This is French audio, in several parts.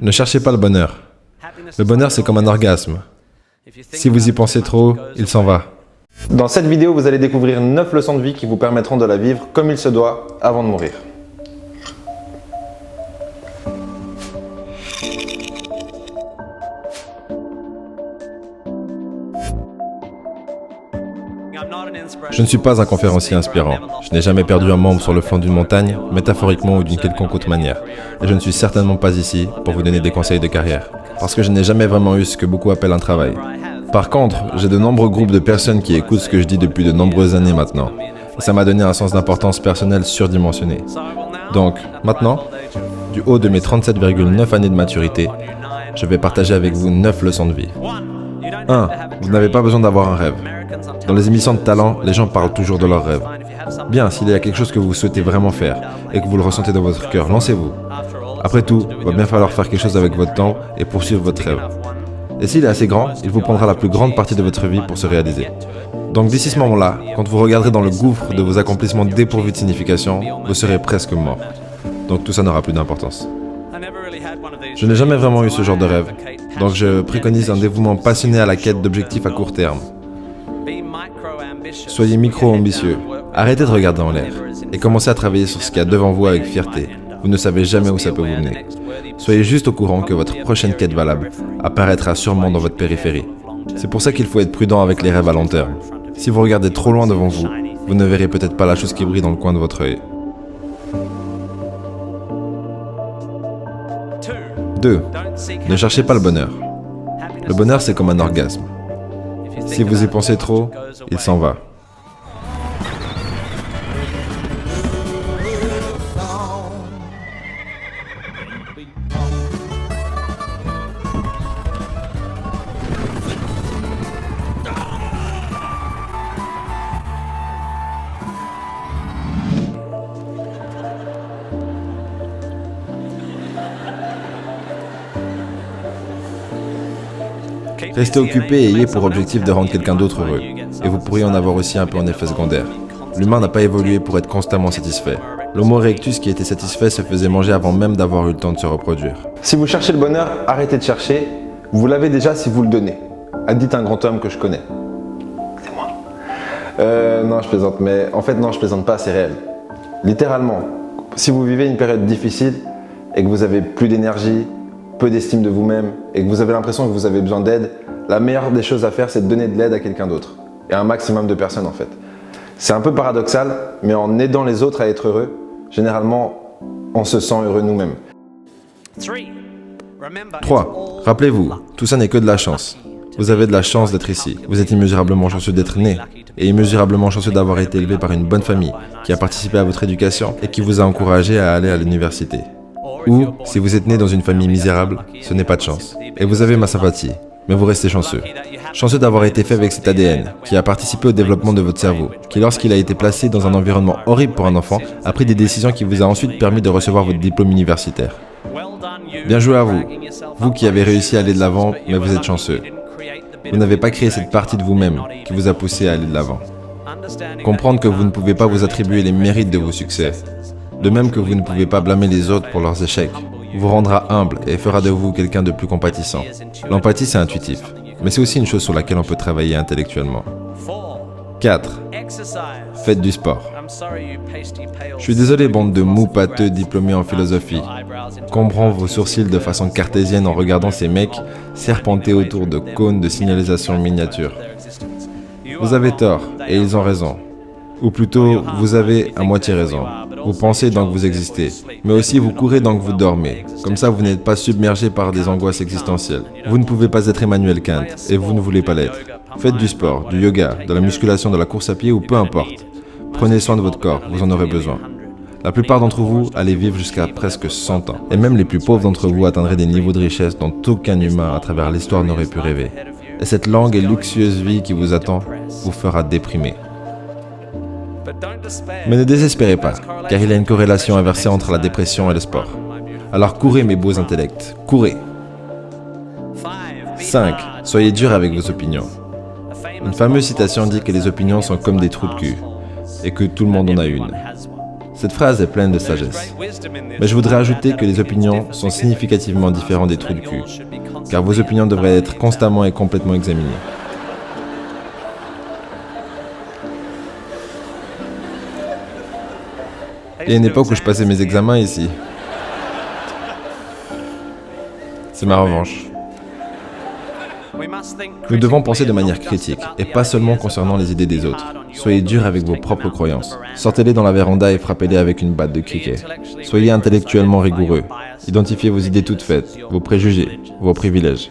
Ne cherchez pas le bonheur. Le bonheur, c'est comme un orgasme. Si vous y pensez trop, il s'en va. Dans cette vidéo, vous allez découvrir 9 leçons de vie qui vous permettront de la vivre comme il se doit avant de mourir. Je ne suis pas un conférencier inspirant. Je n'ai jamais perdu un membre sur le flanc d'une montagne, métaphoriquement ou d'une quelconque autre manière. Et je ne suis certainement pas ici pour vous donner des conseils de carrière. Parce que je n'ai jamais vraiment eu ce que beaucoup appellent un travail. Par contre, j'ai de nombreux groupes de personnes qui écoutent ce que je dis depuis de nombreuses années maintenant. Et ça m'a donné un sens d'importance personnelle surdimensionné. Donc, maintenant, du haut de mes 37,9 années de maturité, je vais partager avec vous 9 leçons de vie. 1. Vous n'avez pas besoin d'avoir un rêve. Dans les émissions de talent, les gens parlent toujours de leurs rêves. Bien, s'il y a quelque chose que vous souhaitez vraiment faire et que vous le ressentez dans votre cœur, lancez-vous. Après tout, il va bien falloir faire quelque chose avec votre temps et poursuivre votre rêve. Et s'il est assez grand, il vous prendra la plus grande partie de votre vie pour se réaliser. Donc d'ici ce moment-là, quand vous regarderez dans le gouffre de vos accomplissements dépourvus de signification, vous serez presque mort. Donc tout ça n'aura plus d'importance. Je n'ai jamais vraiment eu ce genre de rêve, donc je préconise un dévouement passionné à la quête d'objectifs à court terme. Soyez micro-ambitieux, arrêtez de regarder en l'air et commencez à travailler sur ce qu'il y a devant vous avec fierté. Vous ne savez jamais où ça peut vous mener. Soyez juste au courant que votre prochaine quête valable apparaîtra sûrement dans votre périphérie. C'est pour ça qu'il faut être prudent avec les rêves à long terme. Si vous regardez trop loin devant vous, vous ne verrez peut-être pas la chose qui brille dans le coin de votre œil. 2. Ne cherchez pas le bonheur. Le bonheur, c'est comme un orgasme. Si vous y pensez trop, il s'en va. Restez occupé et ayez pour objectif de rendre quelqu'un d'autre heureux. Et vous pourriez en avoir aussi un peu en effet secondaire. L'humain n'a pas évolué pour être constamment satisfait. L'Homo erectus qui était satisfait se faisait manger avant même d'avoir eu le temps de se reproduire. Si vous cherchez le bonheur, arrêtez de chercher. Vous l'avez déjà si vous le donnez. A dit un grand homme que je connais. C'est moi. Non, je plaisante. Mais en fait, non, je plaisante pas, c'est réel. Littéralement, si vous vivez une période difficile et que vous avez plus d'énergie, peu d'estime de vous-même et que vous avez l'impression que vous avez besoin d'aide, la meilleure des choses à faire, c'est de donner de l'aide à quelqu'un d'autre. Et à un maximum de personnes en fait. C'est un peu paradoxal, mais en aidant les autres à être heureux, généralement, on se sent heureux nous-mêmes. 3. Rappelez-vous, tout ça n'est que de la chance. Vous avez de la chance d'être ici. Vous êtes immesurablement chanceux d'être né et immesurablement chanceux d'avoir été élevé par une bonne famille qui a participé à votre éducation et qui vous a encouragé à aller à l'université. Ou, si vous êtes né dans une famille misérable, ce n'est pas de chance. Et vous avez ma sympathie, mais vous restez chanceux. Chanceux d'avoir été fait avec cet ADN, qui a participé au développement de votre cerveau, qui lorsqu'il a été placé dans un environnement horrible pour un enfant, a pris des décisions qui vous a ensuite permis de recevoir votre diplôme universitaire. Bien joué à vous, vous qui avez réussi à aller de l'avant, mais vous êtes chanceux. Vous n'avez pas créé cette partie de vous-même qui vous a poussé à aller de l'avant. Comprendre que vous ne pouvez pas vous attribuer les mérites de vos succès, de même que vous ne pouvez pas blâmer les autres pour leurs échecs, vous rendra humble et fera de vous quelqu'un de plus compatissant. L'empathie, c'est intuitif, mais c'est aussi une chose sur laquelle on peut travailler intellectuellement. 4. Faites du sport. Je suis désolé, bande de mous pâteux diplômés en philosophie. Comprends vos sourcils de façon cartésienne en regardant ces mecs serpenter autour de cônes de signalisation miniatures. Vous avez tort, et ils ont raison. Ou plutôt, vous avez à moitié raison. Vous pensez donc vous existez, mais aussi vous courez donc vous dormez. Comme ça, vous n'êtes pas submergé par des angoisses existentielles. Vous ne pouvez pas être Emmanuel Kant, et vous ne voulez pas l'être. Faites du sport, du yoga, de la musculation, de la course à pied ou peu importe. Prenez soin de votre corps, vous en aurez besoin. La plupart d'entre vous allez vivre jusqu'à presque 100 ans. Et même les plus pauvres d'entre vous atteindraient des niveaux de richesse dont aucun humain à travers l'histoire n'aurait pu rêver. Et cette longue et luxueuse vie qui vous attend vous fera déprimer. Mais ne désespérez pas, car il y a une corrélation inversée entre la dépression et le sport. Alors courez mes beaux intellects, courez. 5. Soyez dur avec vos opinions. Une fameuse citation dit que les opinions sont comme des trous de cul, et que tout le monde en a une. Cette phrase est pleine de sagesse. Mais je voudrais ajouter que les opinions sont significativement différentes des trous de cul, car vos opinions devraient être constamment et complètement examinées. Il y a une époque où je passais mes examens ici. C'est ma revanche. Nous devons penser de manière critique, et pas seulement concernant les idées des autres. Soyez dur avec vos propres croyances. Sortez-les dans la véranda et frappez-les avec une batte de cricket. Soyez intellectuellement rigoureux. Identifiez vos idées toutes faites, vos préjugés, vos privilèges.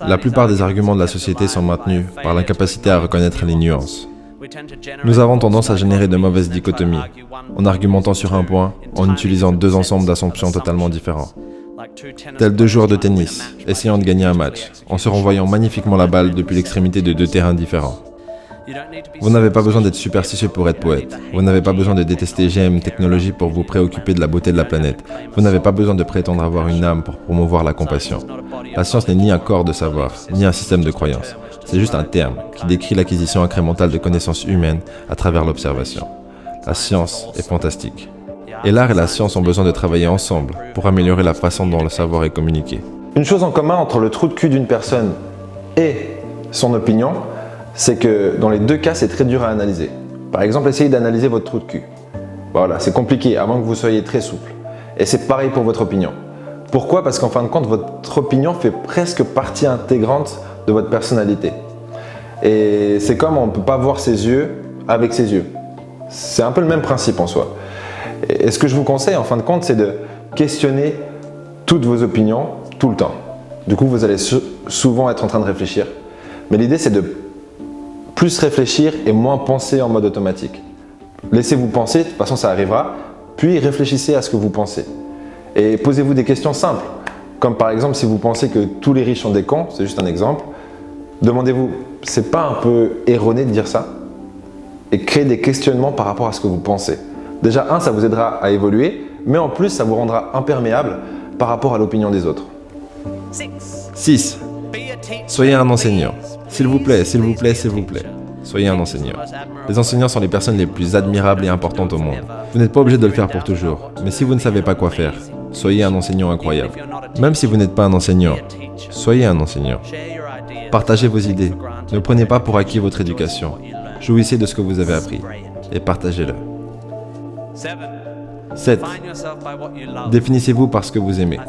La plupart des arguments de la société sont maintenus par l'incapacité à reconnaître les nuances. Nous avons tendance à générer de mauvaises dichotomies, en argumentant sur un point, en utilisant deux ensembles d'assumptions totalement différents. Tels deux joueurs de tennis, essayant de gagner un match, en se renvoyant magnifiquement la balle depuis l'extrémité de deux terrains différents. Vous n'avez pas besoin d'être superstitieux pour être poète. Vous n'avez pas besoin de détester GM Technologies pour vous préoccuper de la beauté de la planète. Vous n'avez pas besoin de prétendre avoir une âme pour promouvoir la compassion. La science n'est ni un corps de savoir, ni un système de croyances. C'est juste un terme qui décrit l'acquisition incrémentale de connaissances humaines à travers l'observation. La science est fantastique. Et l'art et la science ont besoin de travailler ensemble pour améliorer la façon dont le savoir est communiqué. Une chose en commun entre le trou de cul d'une personne et son opinion, c'est que dans les deux cas, c'est très dur à analyser. Par exemple, essayez d'analyser votre trou de cul. Voilà, c'est compliqué, à moins que vous soyez très souple. Et c'est pareil pour votre opinion. Pourquoi? Parce qu'en fin de compte, votre opinion fait presque partie intégrante de votre personnalité. Et c'est comme on ne peut pas voir ses yeux avec ses yeux. C'est un peu le même principe en soi. Et ce que je vous conseille en fin de compte, c'est de questionner toutes vos opinions tout le temps. Du coup, vous allez souvent être en train de réfléchir. Mais l'idée, c'est de plus réfléchir et moins penser en mode automatique. Laissez-vous penser, de toute façon ça arrivera, puis réfléchissez à ce que vous pensez. Et posez-vous des questions simples, comme par exemple si vous pensez que tous les riches sont des cons, c'est juste un exemple, demandez-vous, c'est pas un peu erroné de dire ça? Et créez des questionnements par rapport à ce que vous pensez. Déjà, ça vous aidera à évoluer, mais en plus, ça vous rendra imperméable par rapport à l'opinion des autres. 6. Soyez un enseignant. S'il vous plaît, s'il vous plaît, s'il vous plaît. Soyez un enseignant. Les enseignants sont les personnes les plus admirables et importantes au monde. Vous n'êtes pas obligé de le faire pour toujours, mais si vous ne savez pas quoi faire, soyez un enseignant incroyable. Même si vous n'êtes pas un enseignant, soyez un enseignant. Partagez vos idées. Ne prenez pas pour acquis votre éducation. Jouissez de ce que vous avez appris et partagez-le. 7. Définissez-vous par ce que vous aimez.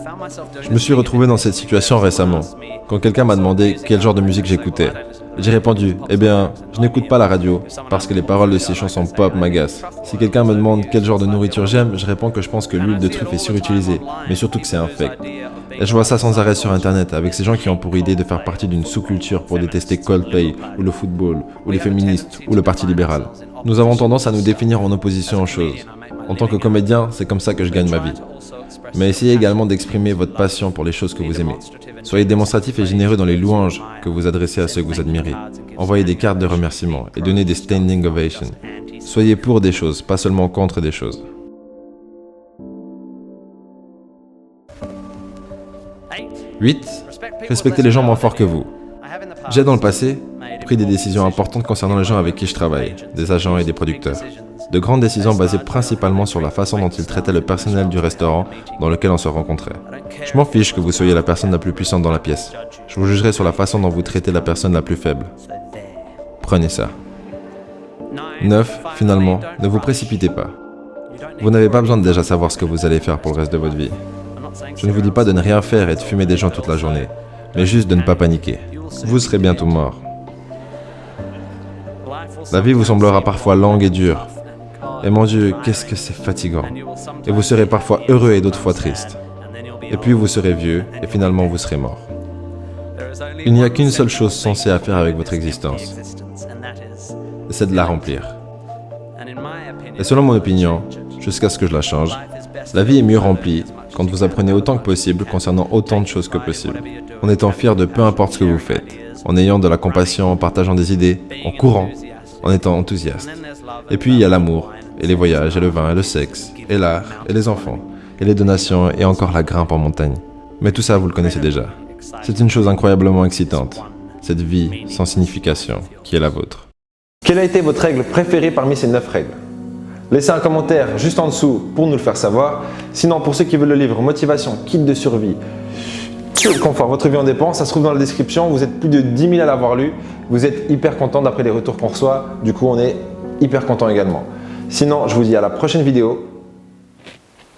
Je me suis retrouvé dans cette situation récemment, quand quelqu'un m'a demandé quel genre de musique j'écoutais. J'ai répondu, eh bien, je n'écoute pas la radio, parce que les paroles de ces chansons pop m'agacent. Si quelqu'un me demande quel genre de nourriture j'aime, je réponds que je pense que l'huile de truffe est surutilisée, mais surtout que c'est un fake. Et je vois ça sans arrêt sur internet, avec ces gens qui ont pour idée de faire partie d'une sous-culture pour détester Coldplay, ou le football, ou les féministes, ou le parti libéral. Nous avons tendance à nous définir en opposition aux choses. En tant que comédien, c'est comme ça que je gagne ma vie. Mais essayez également d'exprimer votre passion pour les choses que vous aimez. Soyez démonstratif et généreux dans les louanges que vous adressez à ceux que vous admirez. Envoyez des cartes de remerciement et donnez des standing ovations. Soyez pour des choses, pas seulement contre des choses. 8. Respectez les gens moins forts que vous. J'ai dans le passé pris des décisions importantes concernant les gens avec qui je travaille, des agents et des producteurs. De grandes décisions basées principalement sur la façon dont ils traitaient le personnel du restaurant dans lequel on se rencontrait. Je m'en fiche que vous soyez la personne la plus puissante dans la pièce. Je vous jugerai sur la façon dont vous traitez la personne la plus faible. Prenez ça. 9. Finalement, ne vous précipitez pas. Vous n'avez pas besoin de déjà savoir ce que vous allez faire pour le reste de votre vie. Je ne vous dis pas de ne rien faire et de fumer des gens toute la journée, mais juste de ne pas paniquer. Vous serez bientôt mort. La vie vous semblera parfois longue et dure. Et mon Dieu, qu'est-ce que c'est fatigant. Et vous serez parfois heureux et d'autres fois triste. Et puis vous serez vieux, et finalement vous serez mort. Il n'y a qu'une seule chose sensée à faire avec votre existence. C'est de la remplir. Et selon mon opinion, jusqu'à ce que je la change, la vie est mieux remplie quand vous apprenez autant que possible concernant autant de choses que possible, en étant fier de peu importe ce que vous faites, en ayant de la compassion, en partageant des idées, en courant, en étant enthousiaste. Et puis il y a l'amour, et les voyages, et le vin, et le sexe, et l'art, et les enfants, et les donations, et encore la grimpe en montagne. Mais tout ça, vous le connaissez déjà. C'est une chose incroyablement excitante, cette vie sans signification qui est la vôtre. Quelle a été votre règle préférée parmi ces 9 règles? Laissez un commentaire juste en dessous pour nous le faire savoir. Sinon, pour ceux qui veulent le livre Motivation, Kit de survie, le confort, votre vie en dépend, ça se trouve dans la description. Vous êtes plus de 10 000 à l'avoir lu. Vous êtes hyper content d'après les retours qu'on reçoit. Du coup, on est hyper content également. Sinon, je vous dis à la prochaine vidéo.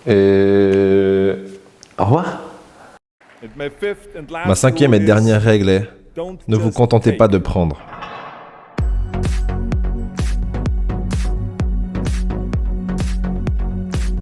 Et au revoir. Ma cinquième et dernière règle est, ne vous contentez pas de prendre.